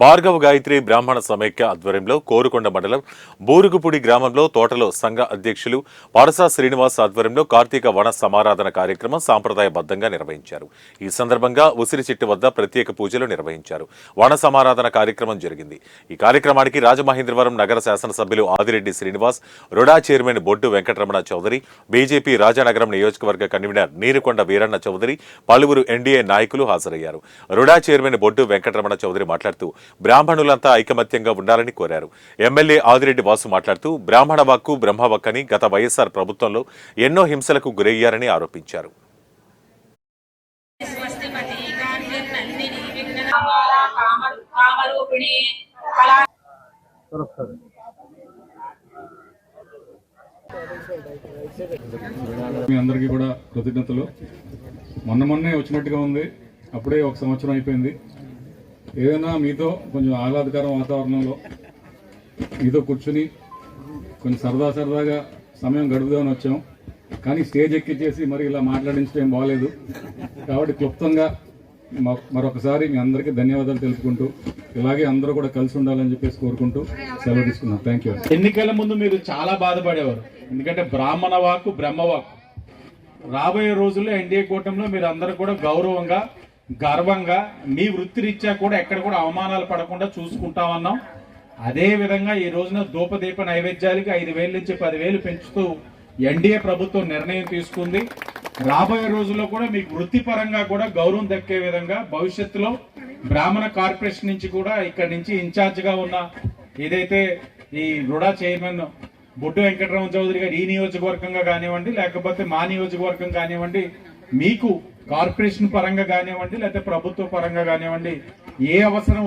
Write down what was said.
భార్గవ గాయత్రి బ్రాహ్మణ సమైక్య ఆధ్వర్యంలో కోరుకొండ మండలం బూరుగుపూడి గ్రామంలో తోటలో సంఘ అధ్యక్షులు పారసా శ్రీనివాస్ ఆధ్వర్యంలో కార్తీక వన సమారాధన కార్యక్రమం సాంప్రదాయబద్ధంగా నిర్వహించారు. ఈ సందర్భంగా ఉసిరి చెట్టు వద్ద ప్రత్యేక పూజలు నిర్వహించారు. వన సమారాధన కార్యక్రమం జరిగింది. ఈ కార్యక్రమానికి రాజమహేంద్రవరం నగర శాసనసభ్యులు ఆదిరెడ్డి శ్రీనివాస్, రుడా చైర్మన్ బొడ్డు వెంకటరమణ చౌదరి, బీజేపీ రాజానగరం నియోజకవర్గ కన్వీనర్ నీరుకొండ వీరన్న చౌదరి, పలువురు ఎన్డీఏ నాయకులు హాజరయ్యారు. రుడా చైర్మన్ బొడ్డు వెంకటరమణ చౌదరి మాట్లాడుతూ బ్రాహ్మణులంతా ఐకమత్యంగా ఉండాలని కోరారు. ఎమ్మెల్యే ఆదిరెడ్డి వాసు మాట్లాడుతూ బ్రాహ్మణ వాక్కు బ్రహ్మవక్కని గత వైఎస్ఆర్ ప్రభుత్వంలో ఎన్నో హింసలకు గురయ్యారని ఆరోపించారు. మీ అందరికీ కూడా కృతజ్ఞతలు. మొన్నే వచ్చినట్టుగా ఉంది, అప్పుడే ఒక సంవత్సరం అయిపోయింది. ఏదైనా మీతో కొంచెం ఆహ్లాదకర వాతావరణంలో మీతో కూర్చుని కొంచెం సరదాగా సమయం గడుపుదామని వచ్చాం. కానీ స్టేజ్ ఎక్కించేసి మరి ఇలా మాట్లాడించడం బాగాలేదు. కాబట్టి క్లుప్తంగా మరొకసారి మీ అందరికీ ధన్యవాదాలు తెలుపుకుంటూ ఇలాగే అందరూ కూడా కలిసి ఉండాలని చెప్పేసి కోరుకుంటూ సెలవు తీసుకున్నాం. Thank you. ఎన్నికల ముందు మీరు చాలా బాధపడేవారు, ఎందుకంటే బ్రాహ్మణ వాక్కు బ్రహ్మవాక్కు. రాబోయే రోజుల్లో ఎన్డీఏ కూటమిలో మీరు అందరూ కూడా గౌరవంగా గర్వంగా మీ వృత్తిరీత్యా కూడా ఎక్కడ కూడా అవమానాలు పడకుండా చూసుకుంటామన్నాం. అదే విధంగా ఈ రోజున ధూపదీప నైవేద్యాలకి 5,000 నుంచి 10,000 పెంచుతూ ఎన్డీఏ ప్రభుత్వం నిర్ణయం తీసుకుంది. రాబోయే రోజుల్లో కూడా మీకు వృత్తిపరంగా కూడా గౌరవం దక్కే విధంగా భవిష్యత్తులో బ్రాహ్మణ కార్పొరేషన్ నుంచి కూడా ఇక్కడి నుంచి ఇన్ఛార్జ్గా ఉన్న ఏదైతే ఈ రుడా చైర్మన్ బొడ్డు వెంకటరామ చౌదరి గారు ఈ నియోజకవర్గంగా కానివ్వండి, లేకపోతే మా నియోజకవర్గం కానివ్వండి, మీకు కార్పొరేషన్ పరంగా కానివ్వండి, లేకపోతే ప్రభుత్వ పరంగా కానివ్వండి, ఏ అవసరం